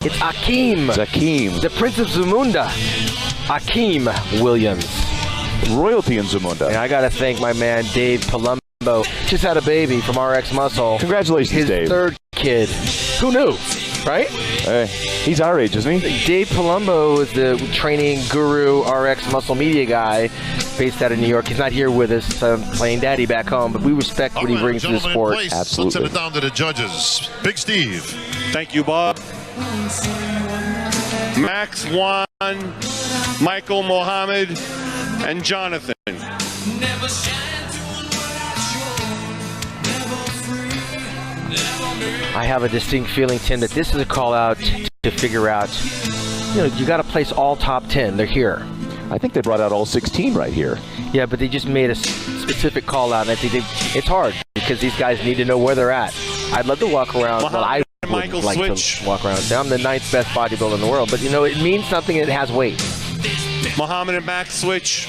It's Akeem. It's Akeem. The Prince of Zamunda. Akeem Williams. Royalty in Zamunda. And I got to thank my man, Dave Palumbo. Just had a baby from RX Muscle. Congratulations, Dave. His third kid. Who knew? Right? Hey, he's our age, isn't he? Dave Palumbo is the training guru, RX Muscle Media guy, based out of New York. He's not here with us, playing daddy back home, but we respect what he brings to the sport. Place. Absolutely. Let's send it down to the judges. Big Steve. Thank you, Bob. Max Juan, Michael Mohammed, and Jonathan. I have a distinct feeling, Tim, that this is a call out to figure out, you know, you got to place all top 10. They're here. I think they brought out all 16 right here. Yeah, but they just made a specific call out, and I think it's hard because these guys need to know where they're at. I'd love to walk around. Well, I would like to walk around and say I'm the 9th best bodybuilder in the world, but you know, it means something that has weight. Muhammad and Max switch.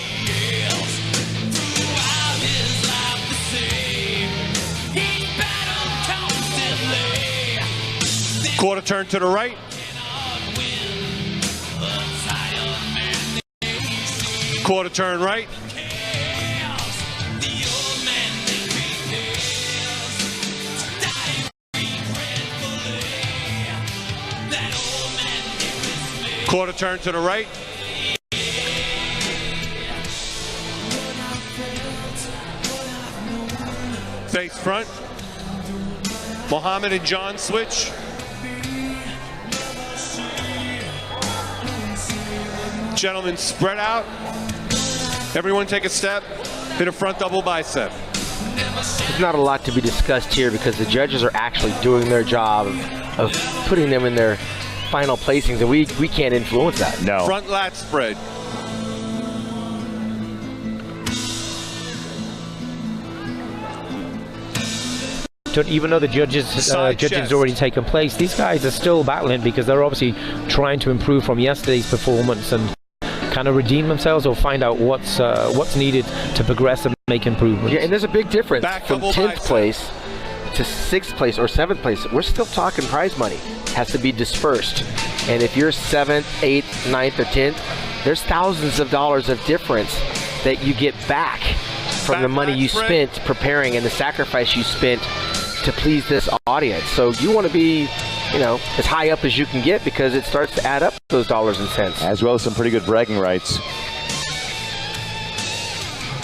Quarter turn to the right. Quarter turn right. Quarter turn to the right. Face front. Mohammed and John switch. Gentlemen, spread out. Everyone take a step. Hit a front double bicep. There's not a lot to be discussed here because the judges are actually doing their job of putting them in their final placings, and we can't influence that. No. Front lat spread. Even though the judges judging's already taken place, these guys are still battling because they're obviously trying to improve from yesterday's performance and kind of redeem themselves or find out what's needed to progress and make improvements. Yeah, and there's a big difference Back from double 10th bicep. place to 6th place or 7th place. We're still talking prize money. Has to be dispersed. And if you're 7th, 8th, 9th, or 10th, there's thousands of dollars of difference that you get back from the money you spent preparing and the sacrifice you spent to please this audience. So you want to be, you know, as high up as you can get because it starts to add up those dollars and cents. As well as some pretty good bragging rights.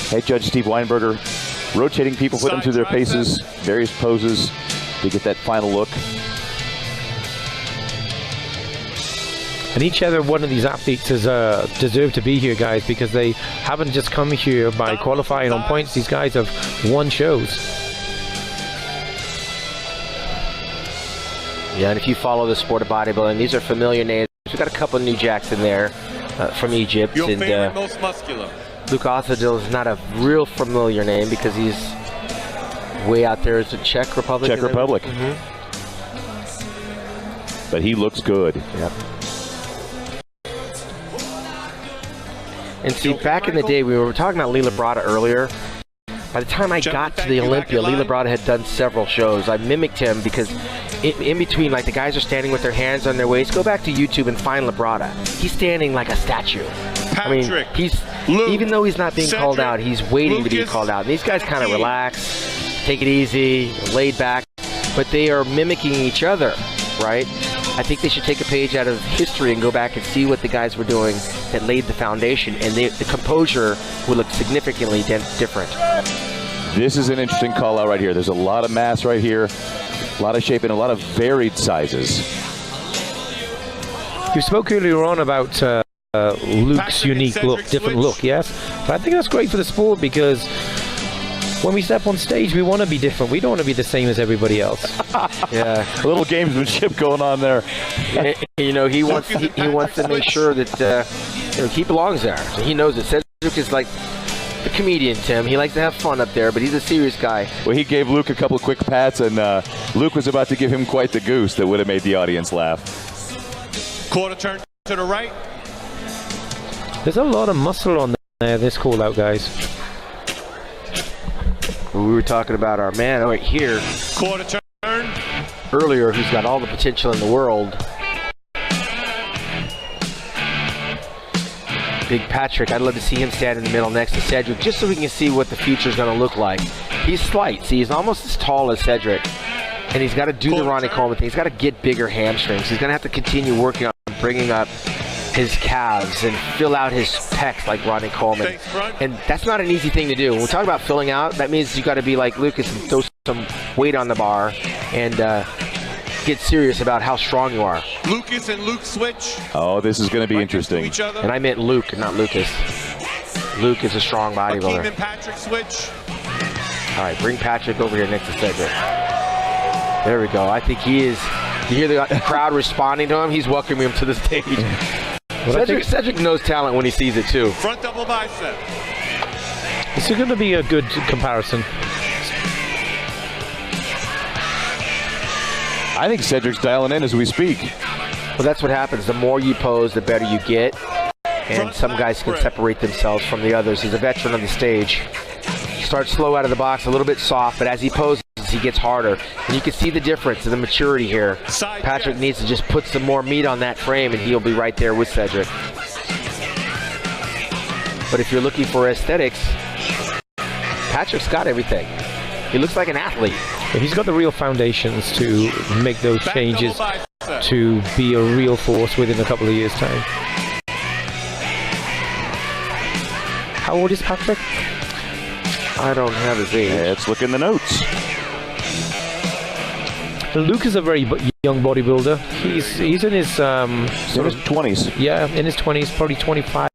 Head Judge Steve Weinberger rotating people, put them through their paces, various poses to get that final look. And each other one of these athletes has deserved to be here, guys, because they haven't just come here by qualifying on points. These guys have won shows. Yeah, and if you follow the sport of bodybuilding, these are familiar names. We've got a couple of new jacks in there from Egypt. Your and favorite, most muscular. Luke Othadil is not a real familiar name because he's way out there as the Czech Republic. Czech Republic. Mm-hmm. But he looks good. Yep. And see, back in the day, we were talking about Lila Brada earlier. By the time I got to the Olympia, Lila Brada had done several shows. I mimicked him because in between, like the guys are standing with their hands on their waist. Go back to YouTube and find Labrada. He's standing like a statue. Patrick, I mean, Luke, even though he's not being Cedric, called out, he's waiting to be Lucas, called out. And these guys kind of relax, take it easy, laid back, but they are mimicking each other, right? I think they should take a page out of history and go back and see what the guys were doing that laid the foundation, and the composure would look significantly different. This is an interesting call out right here. There's a lot of mass right here, a lot of shape, and a lot of varied sizes. You spoke earlier on about Luke's unique look, different look, yes? But I think that's great for the sport because when we step on stage, we want to be different. We don't want to be the same as everybody else. Yeah, A little gamesmanship going on there. you know, he wants to make sure that you know, he belongs there. So he knows it. Cedric is like the comedian, Tim. He likes to have fun up there, but he's a serious guy. Well, he gave Luke a couple of quick pats, and Luke was about to give him quite the goose that would have made the audience laugh. Quarter turn to the right. There's a lot of muscle on there, this call out, guys. We were talking about our man right here Quarter turn. earlier, who's got all the potential in the world. Big Patrick, I'd love to see him stand in the middle next to Cedric, just so we can see what the future is going to look like. He's slight. See, he's almost as tall as Cedric. And he's got to do the Ronnie Coleman thing. He's got to get bigger hamstrings. He's going to have to continue working on bringing up his calves and fill out his pecs like Ronnie Coleman. And that's not an easy thing to do. When we talk about filling out, that means you got to be like Lucas and throw some weight on the bar and get serious about how strong you are. Lucas and Luke switch. Oh, this is going to be interesting. And I meant Luke, not Lucas. Luke is a strong bodybuilder. Hakeem and Patrick switch. All right, bring Patrick over here next to Cedric. There we go. I think he is. You hear the crowd responding to him? He's welcoming him to the stage. Cedric knows talent when he sees it too. Front double bicep. This is going to be a good comparison. I think Cedric's dialing in as we speak. Well, that's what happens. The more you pose, the better you get. And some guys can separate themselves from the others. He's a veteran on the stage. Starts slow out of the box, a little bit soft, but as he poses, he gets harder. And you can see the difference in the maturity here. Patrick needs to just put some more meat on that frame, and he'll be right there with Cedric. But if you're looking for aesthetics, Patrick's got everything. He looks like an athlete. He's got the real foundations to make those changes to be a real force within a couple of years' time. How old is Patrick? I don't have his age. Let's look in the notes. Luke is a very young bodybuilder. He's in his 20s. Yeah, in his 20s, probably 25,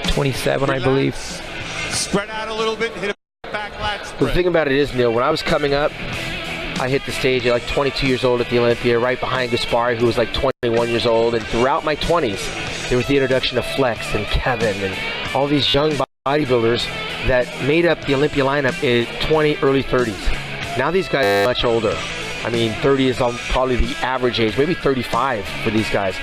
27, I believe. Spread out a little bit, hit a back lat spread. The thing about it is, Neil, when I was coming up, I hit the stage at like 22 years old at the Olympia, right behind Gaspari, who was like 21 years old. And throughout my 20s, there was the introduction of Flex and Kevin and all these young bodybuilders that made up the Olympia lineup in early 30s. Now these guys are much older. I mean, 30 is probably the average age, maybe 35 for these guys.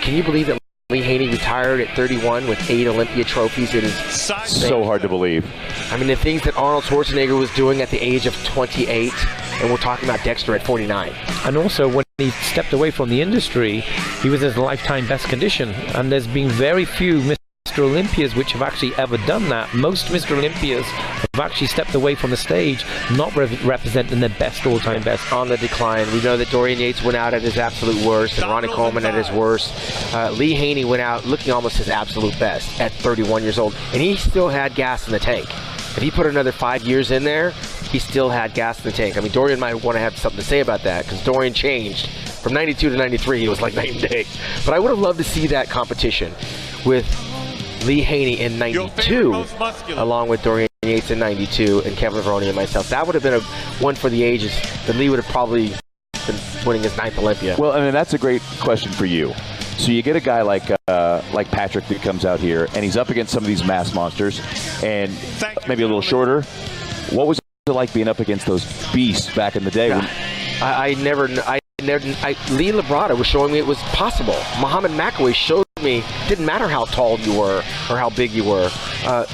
Can you believe that Lee Haney retired at 31 with 8 Olympia trophies in his So hard to believe. I mean, the things that Arnold Schwarzenegger was doing at the age of 28, and we're talking about Dexter at 49. And also, when he stepped away from the industry, he was in his lifetime best condition. And there's been very few Mr. Olympias which have actually ever done that. Most Mr. Olympias have actually stepped away from the stage, not representing their best, all-time best. On the decline. We know that Dorian Yates went out at his absolute worst, and Ronnie Coleman at his worst. Lee Haney went out looking almost his absolute best at 31 years old, and he still had gas in the tank. If he put another 5 years in there, he still had gas in the tank. I mean, Dorian might want to have something to say about that, because Dorian changed. From 92 to 93, he was like night and day. But I would have loved to see that competition with Lee Haney in 92, along with Dorian Yates in 92, and Kevin Lavroni and myself. That would have been a one for the ages. Then Lee would have probably been winning his 9th Olympia. Well, I mean, that's a great question for you. So you get a guy like Patrick that comes out here, and he's up against some of these mass monsters, and maybe a little shorter. What was it like being up against those beasts back in the day? Lee Labrada was showing me it was possible. Muhammad Makaway showed me it didn't matter how tall you were or how big you were.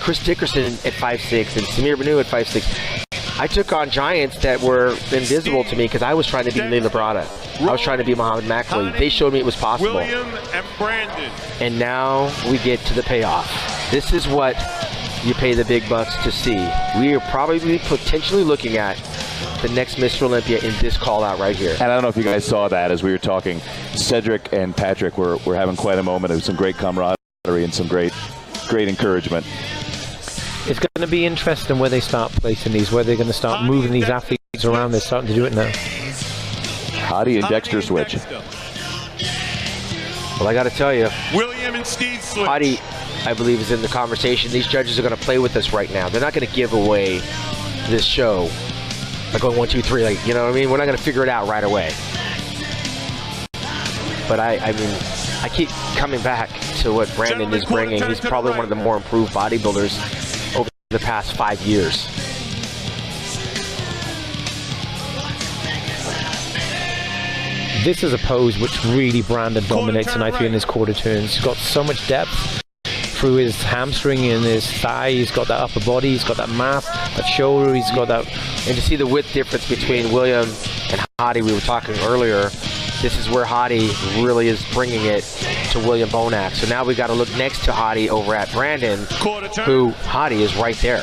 Chris Dickerson at 5'6" and Samir Banu at 5'6". I took on giants that were invisible to me because I was trying to be Lee Labrada. I was trying to be Muhammad Makaway. They showed me it was possible. William and Brandon. And now we get to the payoff. This is what you pay the big bucks to see. We are probably potentially looking at the next Mr. Olympia in this call out right here. And I don't know if you guys saw that as we were talking. Cedric and Patrick were having quite a moment. It was some great camaraderie and some great encouragement. It's going to be interesting where they start placing these, where they're going to start moving these athletes around. They're starting to do it now. Hottie and Dexter switch. Well, I got to tell you, William and Steve switch. Hottie, I believe, is in the conversation. These judges are going to play with us right now. They're not going to give away this show by going 1, 2, 3. Like, you know what I mean? We're not going to figure it out right away. But I mean, I keep coming back to what Brandon is bringing. He's probably one of the more improved bodybuilders over the past 5 years. This is a pose which really Brandon dominates tonight in his quarter turns. He's got so much depth through his hamstring and his thigh. He's got that upper body, he's got that mass, that shoulder, he's got that. And to see the width difference between William and Hottie, we were talking earlier, this is where Hadi really is bringing it to William Bonac. So now we got to look next to Hadi over at Brandon, who Hadi is right there.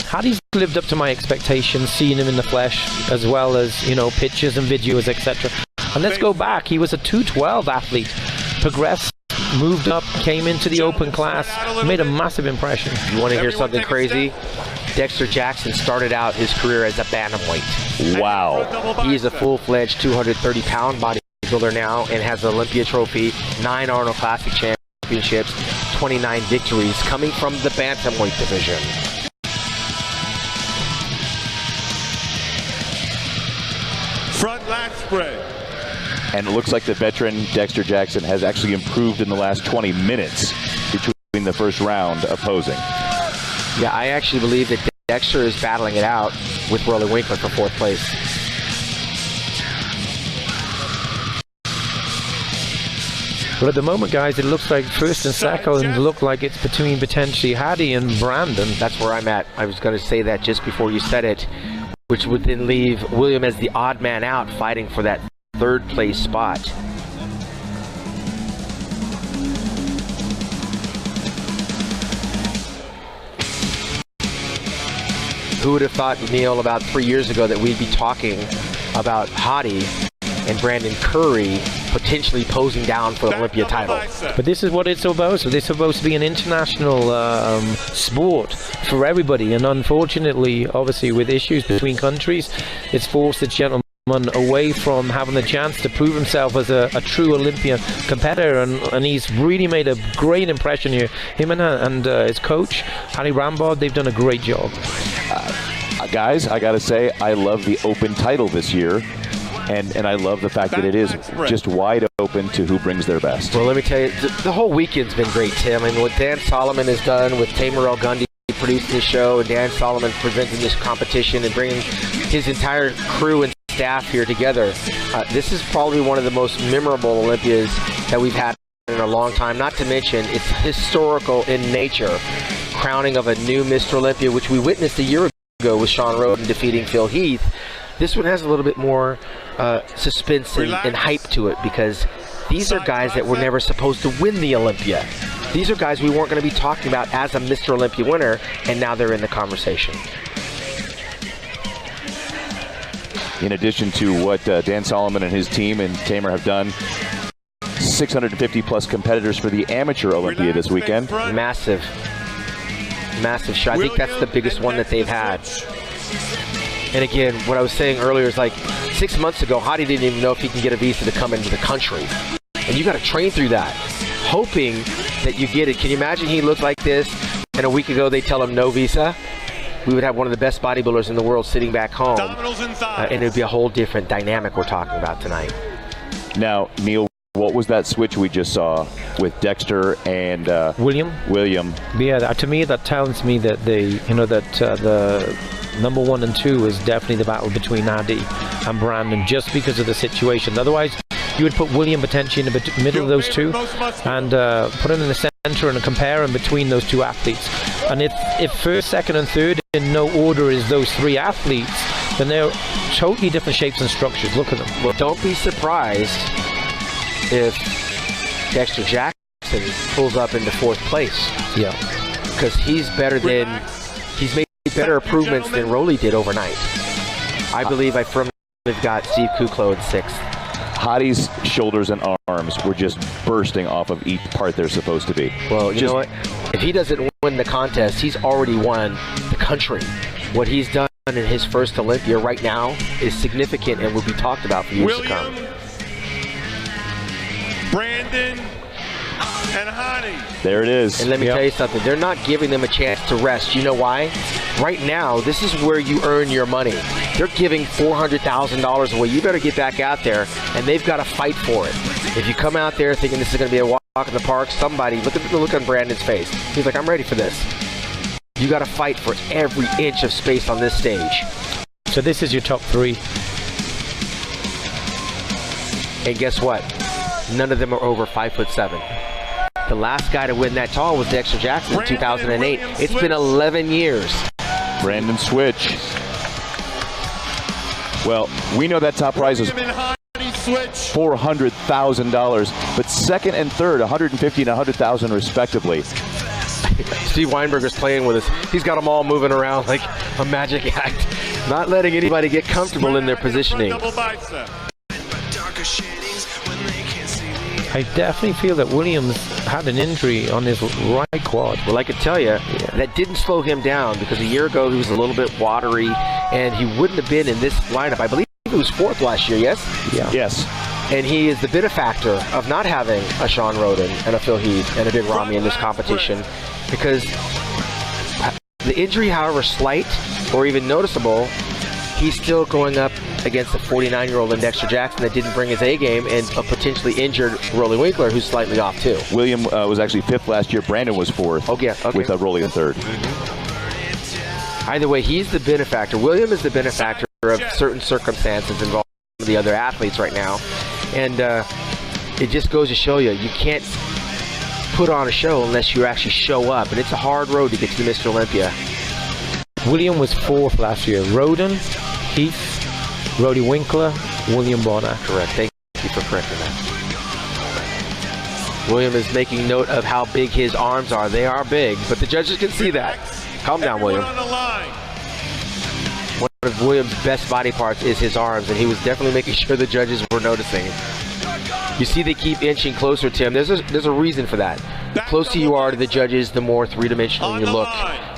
Hadi's lived up to my expectations, seeing him in the flesh, as well as, you know, pictures and videos, etc. And let's go back. He was a 212 athlete, progressed, moved up, came into the open class, made a massive impression. You want to hear something crazy? Dexter Jackson started out his career as a bantamweight. Wow. He's a full-fledged 230-pound bodybuilder now and has an Olympia trophy, 9 Arnold Classic championships, 29 victories, coming from the bantamweight division. Front lat spread. And it looks like the veteran Dexter Jackson has actually improved in the last 20 minutes between the first round opposing. Yeah, I actually believe that Dexter is battling it out with Rolly Winkler for 4th place. But at the moment, guys, it looks like first and second look like it's between potentially Hadi and Brandon. That's where I'm at. I was going to say that just before you said it, which would then leave William as the odd man out fighting for that 3rd place spot. Who would have thought, Neil, about 3 years ago that we'd be talking about Hadi and Brandon Curry potentially posing down for the Olympia title? But this is what it's about. So this is supposed to be an international sport for everybody, and unfortunately, obviously, with issues between countries, it's forced the gentleman away from having the chance to prove himself as a true Olympian competitor, and he's really made a great impression here. Him and his coach, Harry Rambod, they've done a great job. Guys, I gotta say, I love the open title this year, and I love the fact that it is just wide open to who brings their best. Well, let me tell you, the whole weekend's been great, Tim. I mean, what Dan Solomon has done with Tamer El Gundy producing this show, and Dan Solomon presenting this competition and bringing his entire crew and staff here together. This is probably one of the most memorable Olympias that we've had in a long time. Not to mention, it's historical in nature. Crowning of a new Mr. Olympia, which we witnessed a year ago with Sean Roden defeating Phil Heath. This one has a little bit more suspense and hype to it, because these are guys that were never supposed to win the Olympia. These are guys we weren't going to be talking about as a Mr. Olympia winner, and now they're in the conversation. In addition to what Dan Solomon and his team and Tamer have done, 650 plus competitors for the amateur Olympia this weekend. Massive shot. I think that's the biggest one that they've had. And again, what I was saying earlier is, like, 6 months ago, Hadi didn't even know if he can get a visa to come into the country. And you got to train through that, hoping that you get it. Can you imagine he looked like this, and a week ago they tell him no visa? We would have one of the best bodybuilders in the world sitting back home, and it would be a whole different dynamic we're talking about tonight. Now, Neil, what was that switch we just saw with Dexter and William? Yeah, to me that tells me that the number 1 and 2 is definitely the battle between Hadi and Brandon, just because of the situation. Otherwise, you would put William potentially in the middle of those two and put him in the center and compare him between those two athletes. And if first, second, and third in no order is those 3 athletes, then they're totally different shapes and structures. Look at them. Well, don't be surprised if Dexter Jackson pulls up into 4th place. Yeah, because he's made better improvements than Rolly did overnight. I believe I firmly got Steve Kuklo in 6th. Hadi's shoulders and arms were just bursting off of each part they're supposed to be. Well, you know what? If he doesn't win the contest, he's already won the country. What he's done in his first Olympia right now is significant and will be talked about for years to come. Brandon and Hadi. There it is. And let me tell you something. They're not giving them a chance to rest. You know why? Right now, this is where you earn your money. They're giving $400,000 away. You better get back out there, and they've got to fight for it. If you come out there thinking this is going to be a walk in the park, somebody, look at the look on Brandon's face. He's like, I'm ready for this. You got to fight for every inch of space on this stage. So this is your top 3. And guess what? None of them are over 5'7". The last guy to win that tall was Dexter Jackson in 2008. It's been 11 years. Brandon Switch. Well, we know that top prize is $400,000, but second and third, $150,000 and $100,000 respectively. Steve Weinberger's playing with us. He's got them all moving around like a magic act, not letting anybody get comfortable in their positioning. I definitely feel that Williams had an injury on his right quad. Well, I could tell you, that didn't slow him down, because a year ago he was a little bit watery, and he wouldn't have been in this lineup. I believe he was 4th last year, yes? Yeah. Yes. And he is the benefactor of not having a Sean Roden and a Phil Heath and a Big Ramy in this competition, because the injury, however slight or even noticeable, he's still going up against a 49-year-old Dexter Jackson that didn't bring his A game, and a potentially injured Rolly Winkler who's slightly off too. William was actually 5th last year. Brandon was 4th. Okay. With Rolly in 3rd. Either way, he's the benefactor. William is the benefactor of certain circumstances involving the other athletes right now. And it just goes to show you, you can't put on a show unless you actually show up. And it's a hard road to get to Mr. Olympia. William was 4th last year. Roden, Heath, Rolly Winkler, William Bonner. Correct. Thank you for correcting that. William is making note of how big his arms are. They are big, but the judges can see that. Calm down, William. One of William's best body parts is his arms, and he was definitely making sure the judges were noticing. You see they keep inching closer to him. There's a reason for that. The closer you are to the judges, the more three-dimensional you look.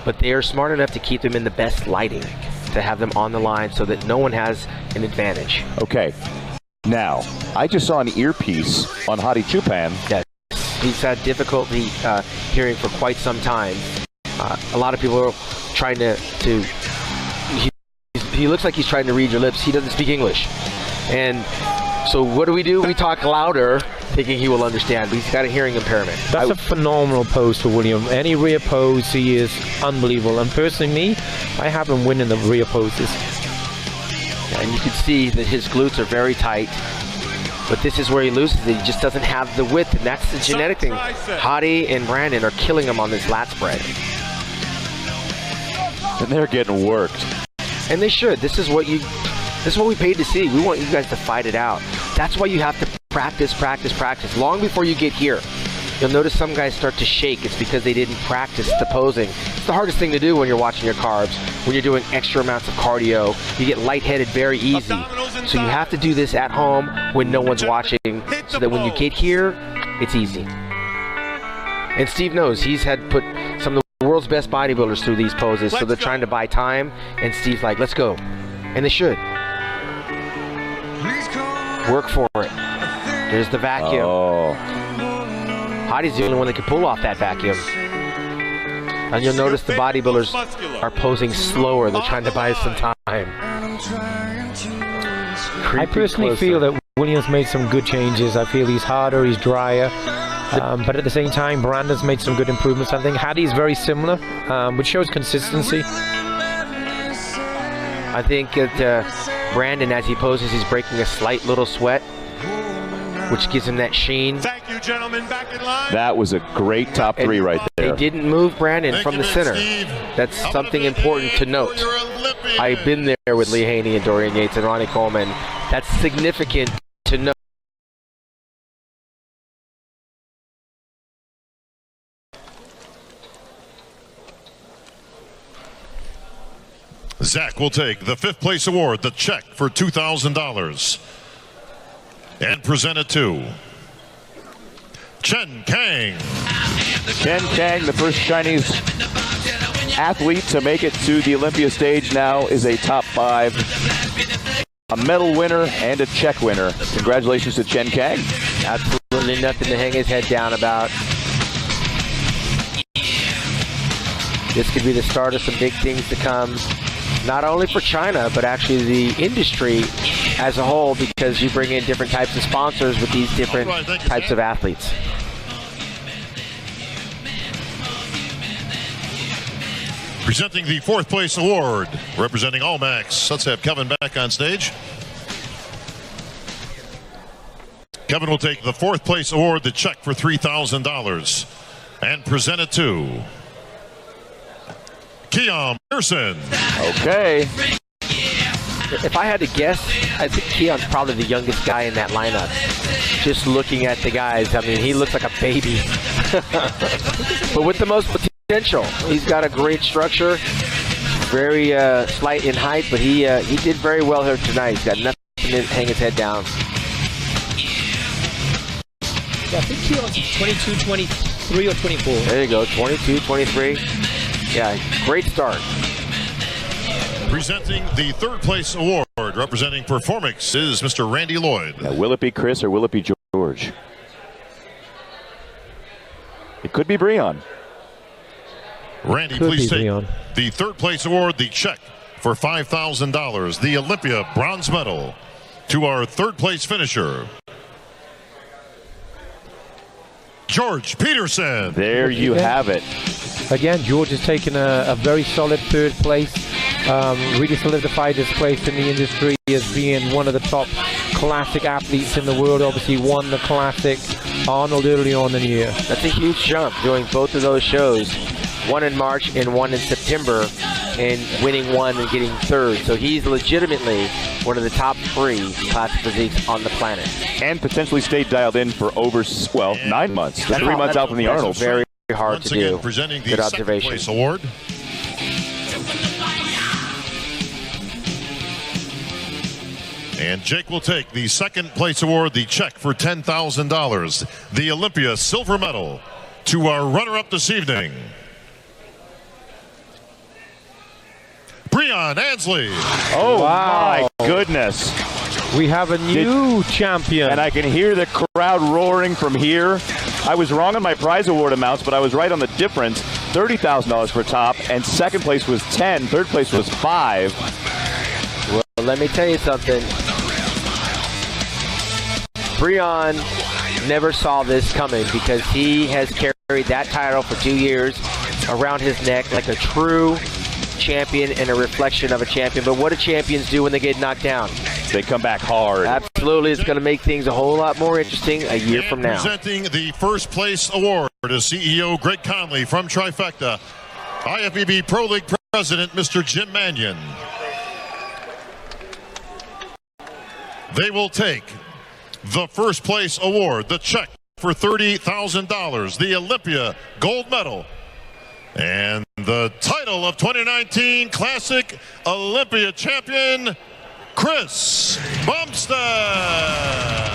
But they are smart enough to keep them in the best lighting, to have them on the line so that no one has an advantage. Okay. Now, I just saw an earpiece on Hadi Chupan. Yes. He's had difficulty hearing for quite some time. A lot of people are trying to he looks like he's trying to read your lips. He doesn't speak English. And so what do? We talk louder, thinking he will understand, but he's got a hearing impairment. That's a phenomenal pose for William. Any rear pose, he is unbelievable. And personally, me, I have him winning the rear poses. And you can see that his glutes are very tight. But this is where he loses it. He just doesn't have the width, and that's the genetic thing. Hadi and Brandon are killing him on this lat spread. And they're getting worked. And they should. This is what we paid to see. We want you guys to fight it out. That's why you have to practice, practice, practice. Long before you get here, you'll notice some guys start to shake. It's because they didn't practice the posing. It's the hardest thing to do when you're watching your carbs. When you're doing extra amounts of cardio, you get lightheaded very easy. So you have to do this at home when no one's watching, so that when you get here, it's easy. And Steve knows. He's had put some of the world's best bodybuilders through these poses, so they're trying to buy time, and Steve's like, let's go. And they should. Work for it. There's the vacuum. Oh. Hadi's the only one that can pull off that vacuum. And you'll notice the bodybuilders are posing slower. They're trying to buy some time. I personally feel that Williams made some good changes. I feel he's harder, he's drier. But at the same time, Brandon's made some good improvements. I think Hadi's very similar, which shows consistency. I think that Brandon, as he poses, he's breaking a slight little sweat, which gives him that sheen. Thank you, gentlemen. Back in line. That was a great top three right there. They didn't move Brandon from the center. That's something important to note. I've been there with Lee Haney and Dorian Yates and Ronnie Coleman. That's significant to note. Zach will take the 5th place award, the check for $2,000, and present it to Chen Kang. Chen Kang, the first Chinese athlete to make it to the Olympia stage, now is a top 5, a medal winner and a check winner. Congratulations to Chen Kang. Absolutely nothing to hang his head down about. This could be the start of some big things to come, not only for China, but actually the industry as a whole, because you bring in different types of sponsors with these different types of athletes. Presenting the 4th place award, representing Allmax. Let's have Kevin back on stage. Kevin will take the 4th place award, the check for $3,000, and present it to Keon Pearson. Okay. If I had to guess, I think Keon's probably the youngest guy in that lineup. Just looking at the guys, I mean, he looks like a baby. But with the most potential. He's got a great structure, very slight in height, but he did very well here tonight. He's got nothing to hang his head down. Yeah, I think Keon's 22, 23, or 24. There you go, 22, 23. Yeah, great start. Presenting the 3rd place award, representing Performix, is Mr. Randy Lloyd. Now, will it be Chris or will it be George? It could be Breon. Randy, please take the 3rd place award, the check for $5,000, the Olympia bronze medal, to our 3rd place finisher, George Peterson. There you have it. Again, George has taken a very solid 3rd place. Really solidified his place in the industry as being one of the top classic athletes in the world. Obviously won the Classic Arnold early on in the year. That's a huge jump, doing both of those shows, one in March and one in September, and winning one and getting 3rd. So he's legitimately one of the top 3 Classic Physiques on the planet. And potentially stayed dialed in for over, 9 months. The 3 months out from the Arnold. Very hard Once to again, do. presenting the Good 2nd observation. place award. And Jake will take the 2nd place award, the check for $10,000, the Olympia silver medal, to our runner-up this evening, Breon Ansley. Oh, Wow. my goodness. We have a new champion. And I can hear the crowd roaring from here. I was wrong on my prize award amounts, but I was right on the difference. $30,000 for top, and 2nd place was 10, 3rd place was 5. Well, let me tell you something. Breon never saw this coming because he has carried that title for 2 years around his neck like a true champion and a reflection of a champion. But what do champions do when they get knocked down? They come back hard. Absolutely. It's going to make things a whole lot more interesting a year from now. Presenting the 1st place award is CEO Greg Conley from Trifecta, IFBB Pro League President Mr. Jim Mannion. They will take the 1st place award, the check for $30,000, the Olympia gold medal, and the title of 2019 Classic Olympia champion, Chris Bumstead.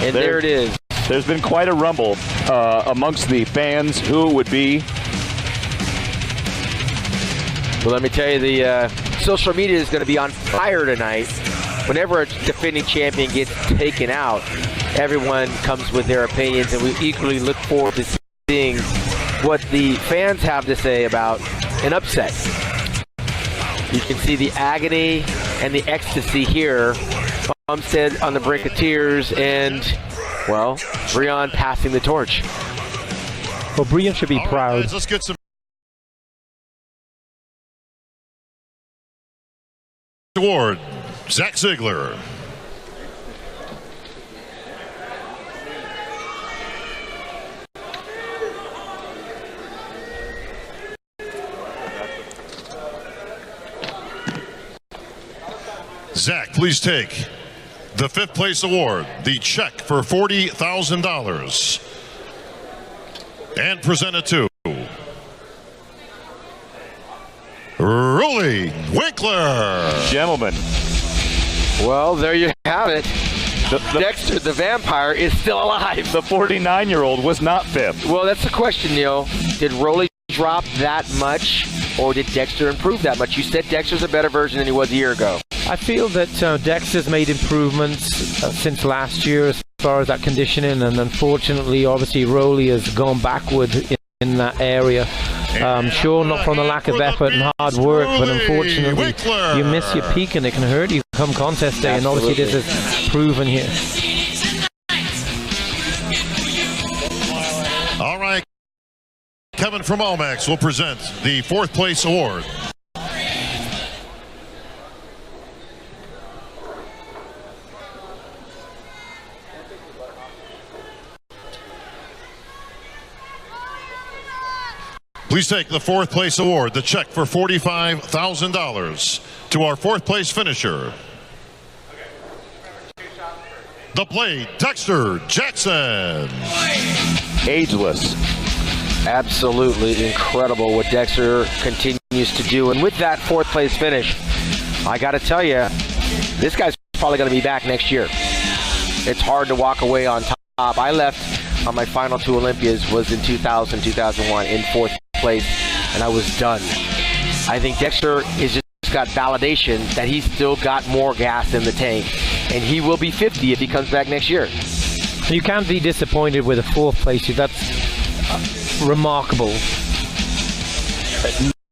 And there it is. There's been quite a rumble amongst the fans who it would be. Well, let me tell you, the social media is going to be on fire tonight. Whenever a defending champion gets taken out, everyone comes with their opinions, and we equally look forward to seeing what the fans have to say about an upset. You can see the agony and the ecstasy here. Bumstead on the brink of tears, and, well, Breon passing the torch. Well, Breon should be All right, proud. guys, let's get some award. Zach Ziegler. Zach, please take the 5th place award, the check for $40,000, and present it to Rolly Winkler. Gentlemen. Well, there you have it. Dexter, the vampire, is still alive. The 49-year-old was not 5th. Well, that's the question, Neil. Did Rolly drop that much, or did Dexter improve that much? You said Dexter's a better version than he was a year ago. I feel that Dexter's made improvements since last year as far as that conditioning, and unfortunately, obviously, Rolly has gone backward in that area. Sure, not from the lack of effort and hard work, but unfortunately, you miss your peak and it can hurt you come contest day, and obviously this is proven here. All right, Kevin from Almax will present the 4th place award. Please take the fourth place award, the check for $45,000 to our fourth place finisher, the Blade, Dexter Jackson. Ageless. Absolutely incredible what Dexter continues to do. And with that fourth place finish, I got to tell you, this guy's probably going to be back next year. It's hard to walk away on top. I left on my final two Olympias was in 2000, 2001 in fourth place, and I was done. I think Dexter is just got validation that he's still got more gas in the tank, and he will be 50 if he comes back next year. You can't be disappointed with a fourth place. That's remarkable.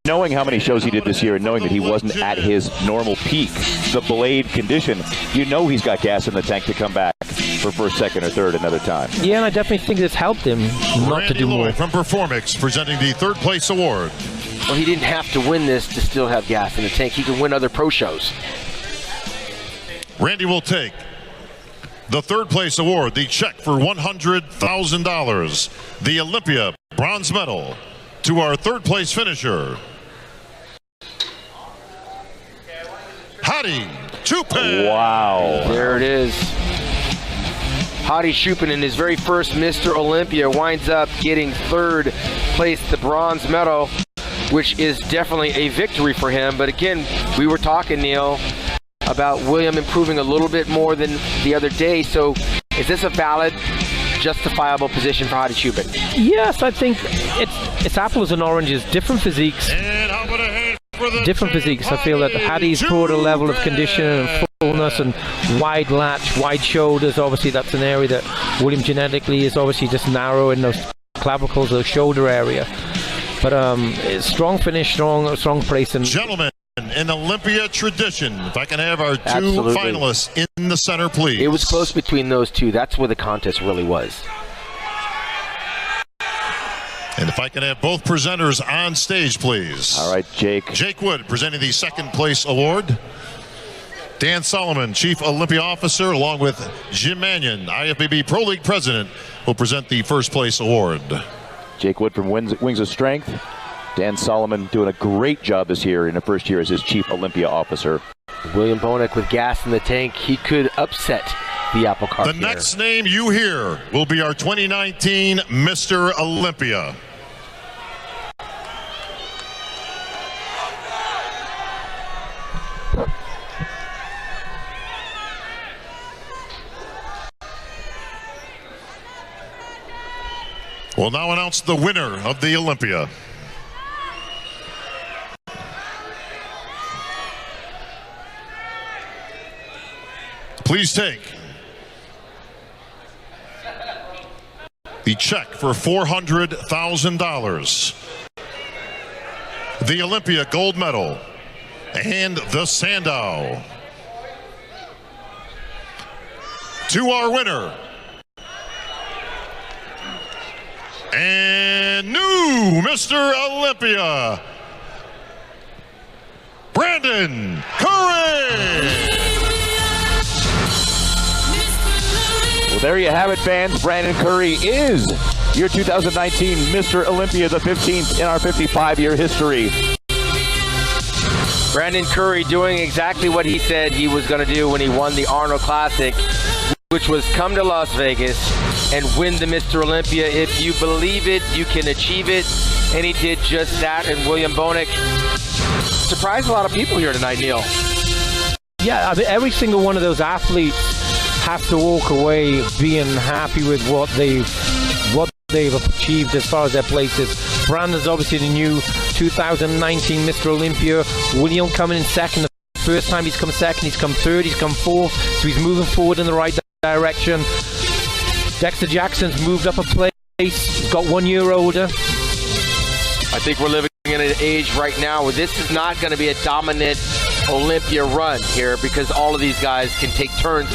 Knowing how many shows he did this year and knowing that he wasn't at his normal peak, the Blade condition, you know he's got gas in the tank to come back for first, second, or third another time. Yeah, and I definitely think this helped him not to do more. From Performix presenting the third place award. Well, he didn't have to win this to still have gas in the tank. He can win other pro shows. Randy will take the third place award, the check for $100,000, the Olympia bronze medal, to our third place finisher, Hadi Chupin. Wow. There it is. Hadi Chupin in his very first Mr. Olympia winds up getting third place, the bronze medal, which is definitely a victory for him. But again, we were talking, Neil, about William improving a little bit more than the other day. So is this a valid, justifiable position for Hadi Chupin? Yes, I think it's apples and oranges, different physiques. Different physiques. I feel that Hadi's brought a level of condition and fullness and wide latch, wide shoulders. Obviously, that's an area that William genetically is obviously just narrow in those clavicles, the shoulder area. But strong finish, strong place. And gentlemen, in Olympia tradition, if I can have our two Absolutely. finalists in the center, please. It was close between those two. That's where the contest really was. And if I can have both presenters on stage, please. All right, Jake. Jake Wood presenting the second place award. Dan Solomon, Chief Olympia Officer, along with Jim Mannion, IFBB Pro League President, will present the first place award. Jake Wood from Wings of Strength. Dan Solomon doing a great job this year in the first year as his Chief Olympia Officer. William Bonek with gas in the tank. He could upset the apple cart The here. next name you hear will be our 2019 Mr. Olympia. We'll now announce the winner of the Olympia. Please take the check for $400,000, the Olympia gold medal, and the Sandow. To our winner, and new Mr. Olympia, Brandon Curry. Well, there you have it, fans. Brandon Curry is your 2019 Mr. Olympia, the 15th in our 55-year history. Brandon Curry doing exactly what he said he was going to do when he won the Arnold Classic, which was come to Las Vegas and win the Mr. Olympia. If you believe it, you can achieve it. And he did just that. And William Bonek surprised a lot of people here tonight, Neil. yeah, I mean, every single one of those athletes have to walk away being happy with what they've achieved as far as their places. Brandon's obviously the new 2019 Mr. Olympia. William coming in second. The first time he's come second, he's come third, he's come fourth, so he's moving forward in the right direction. Dexter Jackson's moved up a place, he's got 1 year older. I think we're living in an age right now where this is not going to be a dominant Olympia run here, because all of these guys can take turns